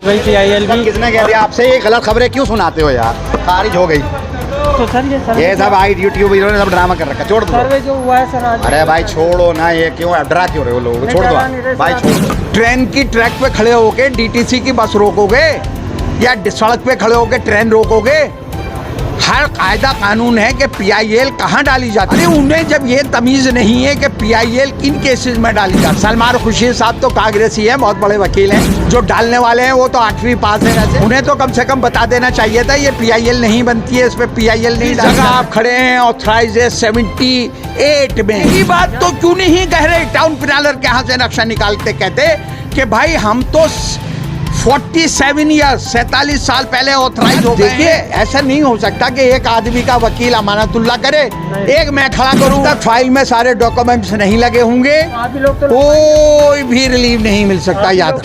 PIL भी किसने कह दिया आपसे? ये गलत खबरें क्यों सुनाते हो यार? खारिज हो गई। तो सर ये सब आई यूट्यूब इन्होंने सब ड्रामा कर रखा। छोड़ दो। सर्वे जो हुआ है सर आज। अरे भाई छोड़ो ना, ये क्यों डरा क्यों रहे हो लोग? छोड़ दो भाई, छोड़। ट्रेन की ट्रैक पे खड़े होके DTC की बस रोकोगे या सड़क पे खड़े होके ट्रेन रोकोगे? हर कायदा कानून है कि PIL कहाँ डाली जाती है। उन्हें जब ये तमीज नहीं है कि PIL किन केसेस में डाली जाती है। सलमान खुर्शीद साहब तो कांग्रेसी है, बहुत बड़े वकील हैं। जो डालने वाले हैं वो तो 8वीं पास है वैसे। उन्हें तो कम से कम बता देना चाहिए था ये PIL नहीं बनती है, इस पे PIL नहीं डालना। आप खड़े हैं ऑथराइज 78 में, ये बात तो क्यों नहीं कह रहे? टाउन प्लानर के यहाँ से नक्शा निकालते कहते कि भाई हम तो 47 साल पहले ऑथराइज हो गए। देखिए ऐसा नहीं हो सकता कि एक आदमी का वकील अमानतुल्लाह करे, एक मैं खड़ा करूँ। तक फाइल में सारे डॉक्यूमेंट्स नहीं लगे होंगे, कोई भी रिलीफ नहीं मिल सकता। याद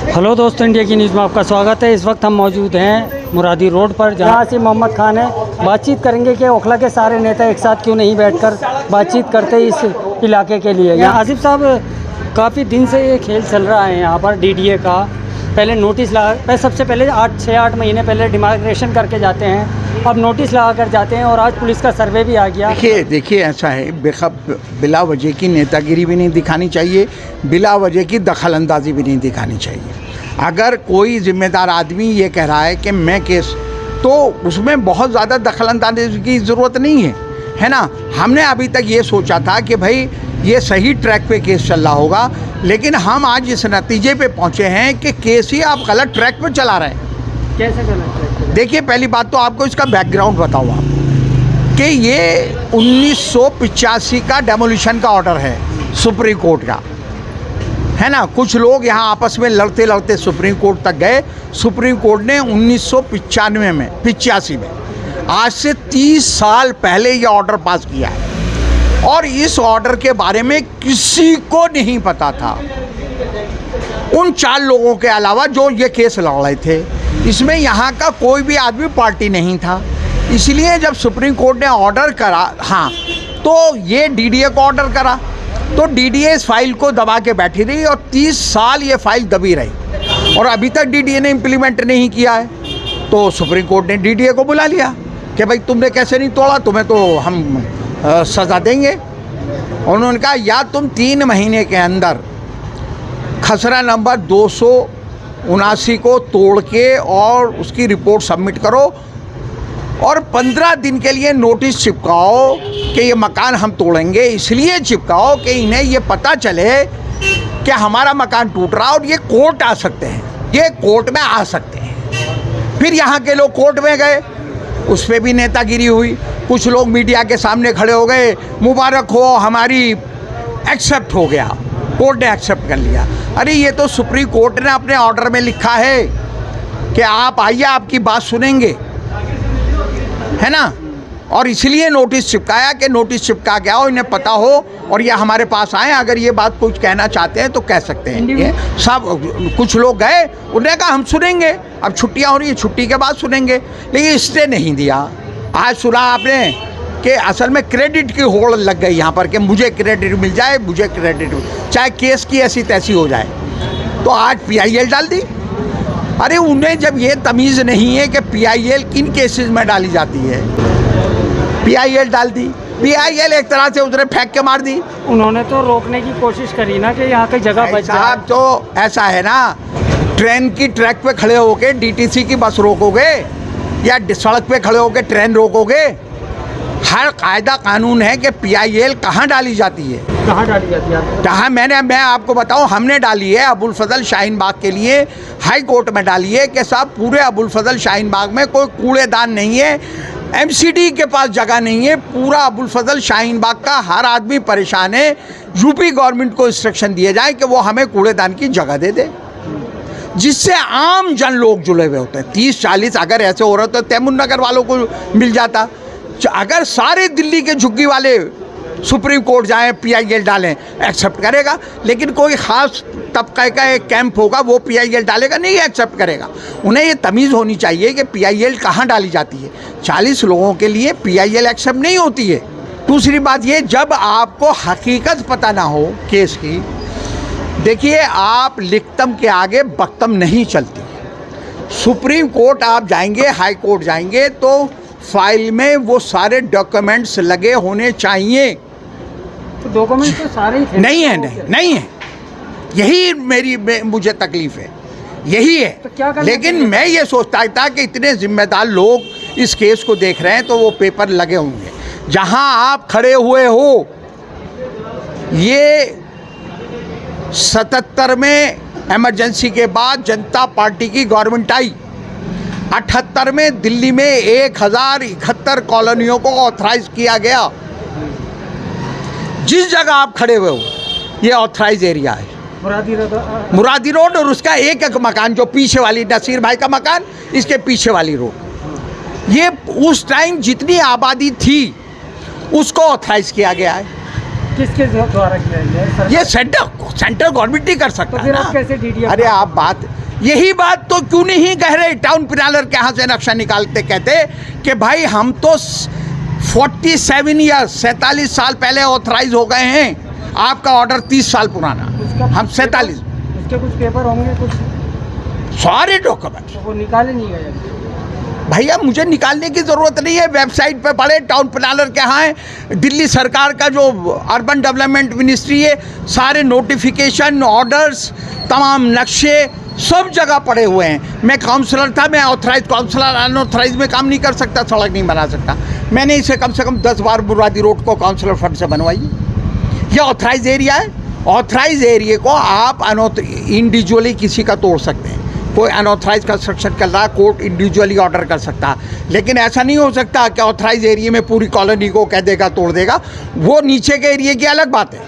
हेलो दोस्तों, इंडिया की न्यूज़ में आपका स्वागत है। इस वक्त हम मौजूद हैं मुरादी रोड पर, जहां से मोहम्मद खान है। बातचीत करेंगे कि ओखला के सारे नेता एक साथ क्यों नहीं बैठकर बातचीत करते इस इलाके के लिए। यहाँ आसिफ साहब, काफ़ी दिन से ये खेल चल रहा है यहाँ पर DDA का। पहले नोटिस लगा, सबसे पहले 6-8 महीने पहले डिमार्केशन करके जाते हैं, अब नोटिस लगा कर जाते हैं और आज पुलिस का सर्वे भी आ गया। देखिए ऐसा है, बिला वजह की नेतागिरी भी नहीं दिखानी चाहिए, बिला वजह की दखल अंदाजी भी नहीं दिखानी चाहिए। अगर कोई जिम्मेदार आदमी ये कह रहा है कि मैं केस, तो उसमें बहुत ज़्यादा दखल अंदाजी की ज़रूरत नहीं है ना। हमने अभी तक ये सोचा था कि भाई ये सही ट्रैक पे केस चल रहा होगा, लेकिन हम आज इस नतीजे पे पहुंचे हैं कि केस ही आप गलत ट्रैक पे चला रहे हैं। कैसे गलत ट्रैक? देखिए पहली बात तो आपको इसका बैकग्राउंड बताऊँ आप कि ये 1985 का डेमोलिशन का ऑर्डर है सुप्रीम कोर्ट का, है ना। कुछ लोग यहाँ आपस में लड़ते लड़ते सुप्रीम कोर्ट तक गए। सुप्रीम कोर्ट ने 1985 में, आज से 30 साल पहले ये ऑर्डर पास किया है, और इस ऑर्डर के बारे में किसी को नहीं पता था, उन 4 लोगों के अलावा जो ये केस लड़ रहे थे। इसमें यहाँ का कोई भी आदमी पार्टी नहीं था। इसलिए जब सुप्रीम कोर्ट ने ऑर्डर करा, हाँ, तो ये DDA को ऑर्डर करा, तो DDA इस फाइल को दबा के बैठी रही और 30 साल ये फाइल दबी रही, और अभी तक DDA ने इम्प्लीमेंट नहीं किया है। तो सुप्रीम कोर्ट ने DDA को बुला लिया कि भाई तुमने कैसे नहीं तोड़ा, तुम्हें तो हम सज़ा देंगे। उन्होंने कहा या तुम 3 महीने के अंदर खसरा नंबर 279 को तोड़ के और उसकी रिपोर्ट सबमिट करो, और 15 दिन के लिए नोटिस चिपकाओ कि ये मकान हम तोड़ेंगे। इसलिए चिपकाओ कि इन्हें ये पता चले कि हमारा मकान टूट रहा, और ये कोर्ट आ सकते हैं, ये कोर्ट में आ सकते हैं। फिर यहाँ के लोग कोर्ट में गए, उस पर भी नेतागिरी हुई। कुछ लोग मीडिया के सामने खड़े हो गए, मुबारक हो हमारी एक्सेप्ट हो गया, कोर्ट ने एक्सेप्ट कर लिया। अरे ये तो सुप्रीम कोर्ट ने अपने ऑर्डर में लिखा है कि आप आइए, आपकी बात सुनेंगे, है ना। और इसलिए नोटिस चिपकाया कि नोटिस चिपका के आओ, इन्हें पता हो और ये हमारे पास आए, अगर ये बात कुछ कहना चाहते हैं तो कह सकते हैं। ये सब कुछ लोग गए, उन्होंने कहा हम सुनेंगे, अब छुट्टियां हो रही है, छुट्टी के बाद सुनेंगे, लेकिन स्टे नहीं दिया। आज सुना आपने कि असल में क्रेडिट की होड़ लग गई यहाँ पर कि मुझे क्रेडिट मिल जाए, मुझे क्रेडिट, चाहे केस की ऐसी तैसी हो जाए। तो आज PIL डाल दी। अरे उन्हें जब ये तमीज़ नहीं है कि PIL किन केसेस में डाली जाती है, PIL डाल दी। PIL एक तरह से उधर फेंक के मार दी। उन्होंने तो रोकने की कोशिश करी ना कि यहाँ की जगह बच जाए। तो ऐसा है ना, ट्रेन की ट्रैक पे खड़े होके DTC की बस रोकोगे या सड़क पे खड़े होके ट्रेन रोकोगे? हर कायदा कानून है कि PIL कहाँ डाली जाती है। कहाँ डाली जाती है? कहाँ? मैं आपको बताऊँ, हमने डाली है अबुल फजल शाहीन बाग के लिए, हाई कोर्ट में डाली है कि साहब पूरे अबुल फजल शाहीन बाग में कोई कूड़ेदान नहीं है, MCD के पास जगह नहीं है, पूरा अबुल फजल शाहीन बाग का हर आदमी परेशान है। यूपी गवर्नमेंट को इंस्ट्रक्शन दिए जाए कि वो हमें कूड़ेदान की जगह दे दे, जिससे आम जन लोग जुड़े हुए होते हैं। 30-40 अगर ऐसे हो रहे तो तैमूर नगर वालों को मिल जाता। अगर सारे दिल्ली के झुग्गी वाले सुप्रीम कोर्ट जाएं, PIL डालें, एक्सेप्ट करेगा। लेकिन कोई ख़ास तबके का एक कैंप होगा, वो PIL डालेगा नहीं, एक्सेप्ट करेगा। उन्हें ये तमीज़ होनी चाहिए कि PIL कहाँ डाली जाती है। 40 लोगों के लिए PIL एक्सेप्ट नहीं होती है। दूसरी बात ये, जब आपको हकीकत पता ना हो केस की, देखिए आप लिखतम के आगे बख्तम नहीं चलती। सुप्रीम कोर्ट आप जाएंगे, हाई कोर्ट जाएंगे, तो फाइल में वो सारे डॉक्यूमेंट्स लगे होने चाहिए। तो डॉक्यूमेंट तो सारे ही थे। नहीं है। यही मुझे तकलीफ है, यही है। तो क्या करना लेकिन चाहिए? मैं मैं ये सोचता था कि इतने जिम्मेदार लोग इस केस को देख रहे हैं, तो वो पेपर लगे होंगे। जहां आप खड़े हुए हो, ये 77 में इमरजेंसी के बाद जनता पार्टी की गवर्नमेंट आई। 78 में दिल्ली में 1071 कॉलोनियों को ऑथराइज किया गया। जिस जगह आप खड़े हुए हो, ये ऑथराइज एरिया है, मुरादी रोड, और उसका एक एक मकान, जो पीछे वाली नसीर भाई का मकान, इसके पीछे वाली रोड, ये उस टाइम जितनी आबादी थी उसको ऑथराइज किया गया है। किसके द्वारा किया गया है? ये सेंटर गवर्नमेंट ही कर सकता तो है फिर ना। आप कैसे DDM? अरे आप यही बात तो क्यों नहीं कह रहे? टाउन प्लानर के यहाँ से नक्शा निकालते कहते कि भाई हम तो 47 ईयर्स 47 साल पहले ऑथराइज हो गए हैं, आपका ऑर्डर 30 साल पुराना, हम 47। उसके कुछ पेपर होंगे, कुछ सारे डॉक्यूमेंट्स वो निकाले नहीं गए। भैया मुझे निकालने की ज़रूरत नहीं है, वेबसाइट पे पढ़े, टाउन प्लानर के यहाँ है, दिल्ली सरकार का जो अर्बन डेवलपमेंट मिनिस्ट्री है, सारे नोटिफिकेशन, ऑर्डर्स, तमाम नक्शे सब जगह पड़े हुए हैं। मैं काउंसलर था, मैं ऑथराइज काउंसलर अनऑथराइज में काम नहीं कर सकता, सड़क नहीं बना सकता। मैंने इसे कम से कम 10 बार मुरादी रोड को काउंसलर फंड से बनवाई। यह ऑथराइज एरिया है। ऑथराइज एरिया को आप इंडिविजुअली किसी का तोड़ सकते हैं। कोई अनऑथराइज कंस्ट्रक्शन कर रहा है, कोर्ट इंडिविजुअली ऑर्डर कर सकता है। लेकिन ऐसा नहीं हो सकता कि ऑथराइज एरिया में पूरी कॉलोनी को कह देगा, तोड़ देगा। वो नीचे के एरिया की अलग बात है।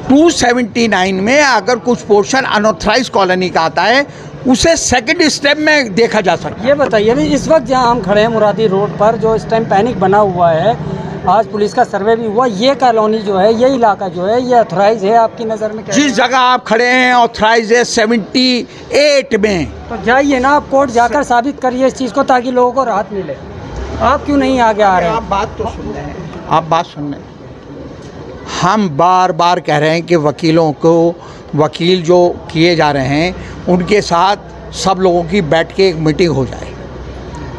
279 में अगर कुछ पोर्शन अनऑथराइज कॉलोनी का आता है, उसे सेकंड स्टेप में देखा जा सकता है। ये बताइए भी, इस वक्त जहाँ हम खड़े हैं मुरादी रोड पर, जो इस टाइम पैनिक बना हुआ है, आज पुलिस का सर्वे भी हुआ, ये कॉलोनी जो है, ये इलाका जो है, ये ऑथराइज है आपकी नज़र में? क्या जिस जगह आप खड़े हैं ऑथराइज है 78 में। तो जाइए ना, आप कोर्ट जाकर साबित करिए इस चीज़ को, ताकि लोगों को राहत मिले। आप क्यों नहीं आगे आ रहे हैं? आप बात तो सुन रहे हैं, आप बात सुन रहे हैं। हम बार बार कह रहे हैं कि वकीलों को, वकील जो किए जा रहे हैं, उनके साथ सब लोगों की बैठ के एक मीटिंग हो जाए,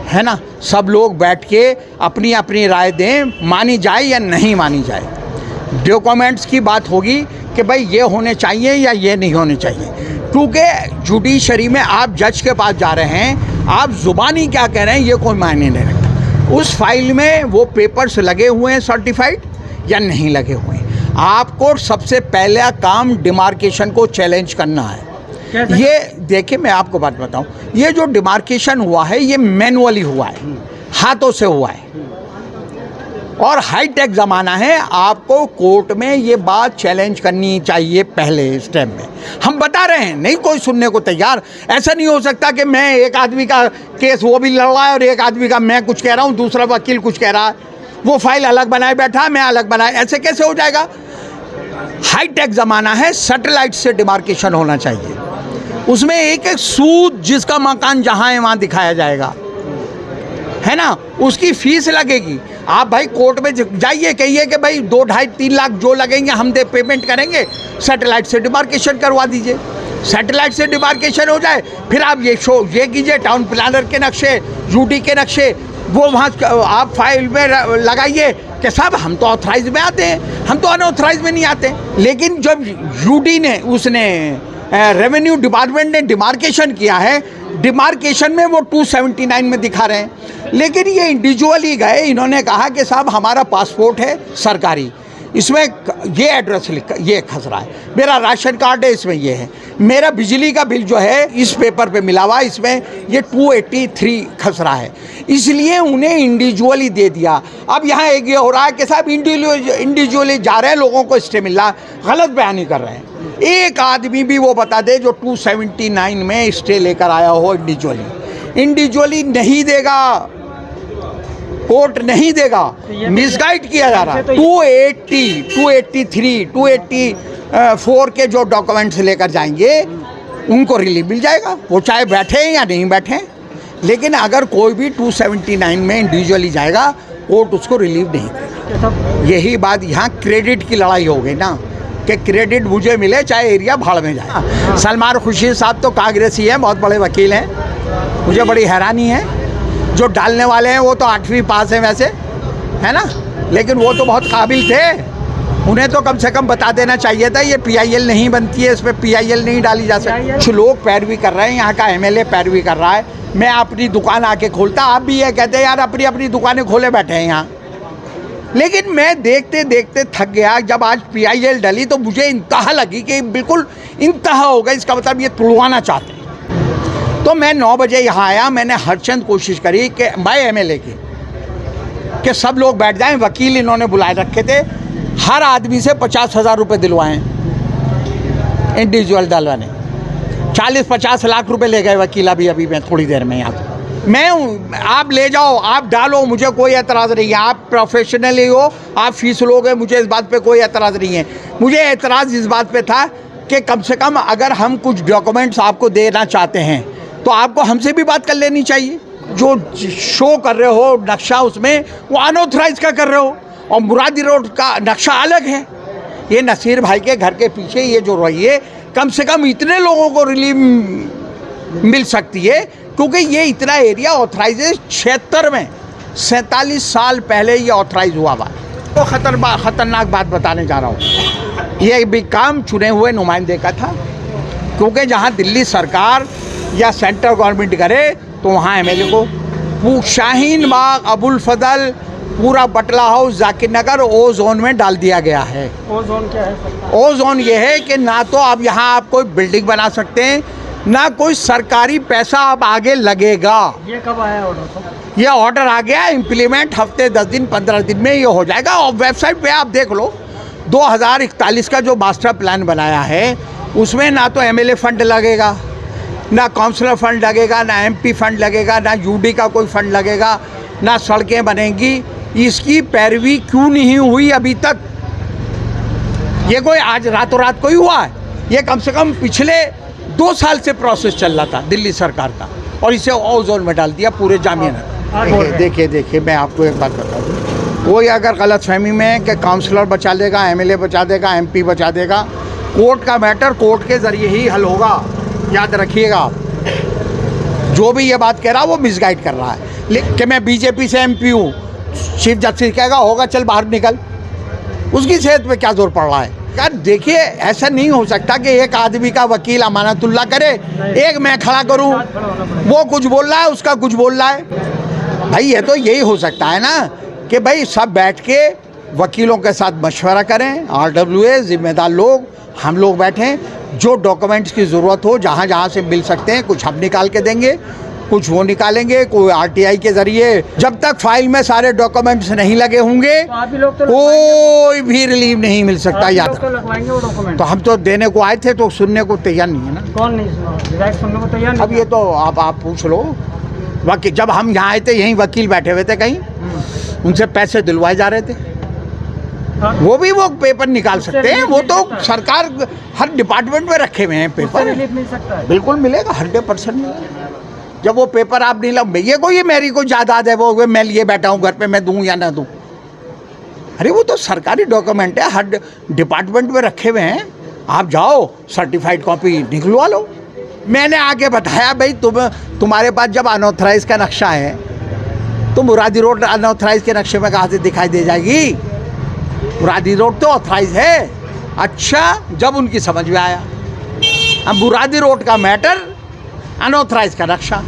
है ना। सब लोग बैठ के अपनी अपनी राय दें, मानी जाए या नहीं मानी जाए। डॉक्यूमेंट्स की बात होगी कि भाई ये होने चाहिए या ये नहीं होने चाहिए, क्योंकि जुडिशरी में आप जज के पास जा रहे हैं, आप ज़ुबानी क्या कह रहे हैं ये कोई मायने नहीं रखता। उस फाइल में वो पेपर्स लगे हुए हैं सर्टिफाइड या नहीं लगे हुए हैं। आपको सबसे पहला काम डिमार्केशन को चैलेंज करना है। ये देखिए, मैं आपको बात बताऊं, ये जो डिमार्केशन हुआ है ये मैनुअली हुआ है, हाथों से हुआ है, और हाईटेक ज़माना है। आपको कोर्ट में ये बात चैलेंज करनी चाहिए पहले स्टेप में। हम बता रहे हैं, नहीं कोई सुनने को तैयार। ऐसा नहीं हो सकता कि मैं एक आदमी का केस वो भी लड़ रहा है और एक आदमी का मैं कुछ कह रहा हूँ, दूसरा वकील कुछ कह रहा है, वो फाइल अलग बनाए बैठा, मैं अलग बनाए, ऐसे कैसे हो जाएगा? हाईटेक ज़माना है, सैटेलाइट से डिमार्केशन होना चाहिए। उसमें एक एक सूद जिसका मकान जहाँ है वहाँ दिखाया जाएगा, है ना। उसकी फीस लगेगी। आप भाई कोर्ट में जाइए, कहिए कि भाई 2, 2.5, 3 लाख जो लगेंगे हम पेमेंट करेंगे, सैटेलाइट से डिमार्केशन करवा दीजिए। सैटेलाइट से डिमार्केशन हो जाए, फिर आप ये कीजिए, टाउन प्लानर के नक्शे, यूडी के नक्शे, वो वहाँ आप फाइल में लगाइए कि साहब हम तो ऑथराइज में आते हैं, हम तो अनऑथराइज में नहीं आते। लेकिन जब यूडी ने, उसने रेवेन्यू डिपार्टमेंट ने डिमार्केशन किया है, डिमार्केशन में वो 279 में दिखा रहे हैं। लेकिन ये इंडिविजुअली गए, इन्होंने कहा कि साहब हमारा पासपोर्ट है सरकारी, इसमें ये एड्रेस लिखा, ये खस रहा है, मेरा राशन कार्ड है इसमें ये है, मेरा बिजली का बिल जो है इस पेपर पे मिला हुआ, इसमें ये 283 खस रहा है, इसलिए उन्हें इंडिविजुअली दे दिया। अब यहाँ एक ये हो रहा है कि साहब इंडिविजुअली जा रहे हैं, लोगों को स्टे मिल रहा है, गलत बयानी कर रहे हैं। एक आदमी भी वो बता दे जो 279 में स्टे लेकर आया हो इंडिविजुअली नहीं देगा। कोर्ट नहीं देगा, मिसगाइड किया जा रहा है। 280, 283, 284 के जो डॉक्यूमेंट्स लेकर जाएंगे उनको रिलीफ मिल जाएगा, वो चाहे बैठे या नहीं बैठे। लेकिन अगर कोई भी 279 में इंडिविजुअली जाएगा, कोर्ट उसको रिलीफ नहीं देगा। यही बात यहाँ क्रेडिट की लड़ाई हो गई ना, कि क्रेडिट मुझे मिले चाहे एरिया भाड़ में जाए। सलमान खुर्शीद साहब तो कांग्रेसी हैं, बहुत बड़े वकील हैं, मुझे बड़ी हैरानी है। जो डालने वाले हैं वो तो 8वीं पास है वैसे, है ना, लेकिन वो तो बहुत काबिल थे, उन्हें तो कम से कम बता देना चाहिए था ये PIL नहीं बनती है, इस पर PIL नहीं डाली जा सकती। कुछ लोग पैरवी कर रहे हैं, यहाँ का MLA पैरवी कर रहा है। मैं अपनी दुकान आके खोलता, आप भी ये कहते हैं यार अपनी अपनी दुकानें खोले बैठे हैं यहाँ, लेकिन मैं देखते देखते थक गया। जब आज PIL डली तो मुझे इंतहा लगी कि बिल्कुल इंतहा हो गई, इसका मतलब ये तुड़वाना चाहते हैं। तो मैं 9 बजे यहाँ आया, मैंने हर चंद कोशिश करी कि बाय MLA की कि सब लोग बैठ जाएं। वकील इन्होंने बुलाए रखे थे, हर आदमी से 50,000 रुपये दिलवाएं, इंडिविजुअल डलवाने। 40-50 लाख रुपए ले गए वकील अभी मैं थोड़ी देर में यहाँ। मैं हूँ, आप ले जाओ, आप डालो, मुझे कोई एतराज़ नहीं है। आप प्रोफेशनली हो, आप फीस लोगे, मुझे इस बात पे कोई एतराज़ नहीं है। मुझे एतराज़ इस बात पे था कि कम से कम अगर हम कुछ डॉक्यूमेंट्स आपको देना चाहते हैं तो आपको हमसे भी बात कर लेनी चाहिए। जो शो कर रहे हो नक्शा, उसमें वो अनऑथराइज का कर रहे हो, और मुरादी रोड का नक्शा अलग है। ये नसीर भाई के घर के पीछे ये जो रही है, कम से कम इतने लोगों को रिलीफ मिल सकती है, क्योंकि ये इतना एरिया ऑथराइज है। 76 में 47 साल पहले ये ऑथराइज हुआ हुआ। तो खतरनाक बात बताने जा रहा हूँ। ये भी काम चुने हुए नुमाइंदे का था, क्योंकि जहाँ दिल्ली सरकार या सेंट्रल गवर्नमेंट करे तो वहाँ MLA को शाहीन बाग, अबुल फजल, पूरा बटला हाउस, जाकिर नगर ओ जोन में डाल दिया गया है। ओ जोन क्या है? ओ जोन ये है कि ना तो अब यहाँ आप कोई बिल्डिंग बना सकते हैं, ना कोई सरकारी पैसा अब आगे लगेगा। ये कब आया ऑर्डर? ये ऑर्डर आ गया, इम्प्लीमेंट हफ्ते 10 दिन 15 दिन में ये हो जाएगा। और वेबसाइट पे आप देख लो, 2041 का जो मास्टर प्लान बनाया है उसमें ना तो MLA फंड लगेगा, ना काउंसलर फंड लगेगा, ना MP फंड लगेगा, ना UD का कोई फंड लगेगा, ना सड़कें बनेंगी। इसकी पैरवी क्यों नहीं हुई अभी तक? ये कोई आज रातों रात कोई हुआ है? ये कम से कम पिछले 2 साल से प्रोसेस चल रहा था दिल्ली सरकार का, और इसे ओ जोन में डाल दिया पूरे जामिया नगर। देखिए मैं आपको एक बात बता दूँ, कोई अगर गलतफहमी में कि काउंसलर बचा देगा, MLA बचा देगा, MP बचा देगा, कोर्ट का मैटर कोर्ट के ज़रिए ही हल होगा, याद रखिएगा आप। जो भी ये बात कह रहा है वो मिसगाइड कर रहा है कि मैं BJP से MP हूँ, चीफ जस्टिस कहेगा होगा चल बाहर निकल, उसकी सेहत पे क्या जोर पड़ रहा है? यार देखिए, ऐसा नहीं हो सकता कि एक आदमी का वकील अमानतुल्ला करे, एक मैं खड़ा करूं, वो कुछ बोल रहा है, उसका कुछ बोल रहा है। भाई ये तो यही हो सकता है ना कि भाई सब बैठ के वकीलों के साथ मशवरा करें, RWA जिम्मेदार लोग, हम लोग बैठें, जो डॉक्यूमेंट्स की ज़रूरत हो जहाँ जहाँ से मिल सकते हैं, कुछ हम निकाल के देंगे, कुछ वो निकालेंगे, कोई RTI के ज़रिए। जब तक फाइल में सारे डॉक्यूमेंट्स नहीं लगे होंगे तो कोई भी रिलीफ नहीं मिल सकता। याद लगवाएंगे वो डॉक्यूमेंट। तो हम तो देने को आए थे, तो सुनने को तैयार नहीं है ना। कौन नहीं सुना? सुनने को तैयार नहीं। अब ये तो आप पूछ लो। वकील जब हम यहाँ आए थे, यहीं वकील बैठे हुए थे कहीं, उनसे पैसे दिलवाए जा रहे थे। वो भी वो पेपर निकाल सकते हैं, वो तो सरकार हर डिपार्टमेंट में रखे हुए हैं पेपर। रिलीफ मिल सकता है? बिल्कुल मिलेगा, 100% मिलेगा। जब वो पेपर आप नहीं लब, ये कोई मेरी कोई जायदाद है वो मैं लिए बैठा हूँ घर पे, मैं दूँ या ना दूँ? अरे वो तो सरकारी डॉक्यूमेंट है, हर डिपार्टमेंट में रखे हुए हैं। आप जाओ, सर्टिफाइड कॉपी निकलवा लो। मैंने आके बताया भाई तुम्हारे पास जब अनऑथराइज का नक्शा है तो मुरादी रोड अनऑथराइज के नक्शे में कहाँ से दिखाई दे जाएगी? मुरादी रोड तो ऑथराइज है। अच्छा, जब उनकी समझ में आया, अब मुरादी रोड का मैटर, अनऑथराइज का नक्शा।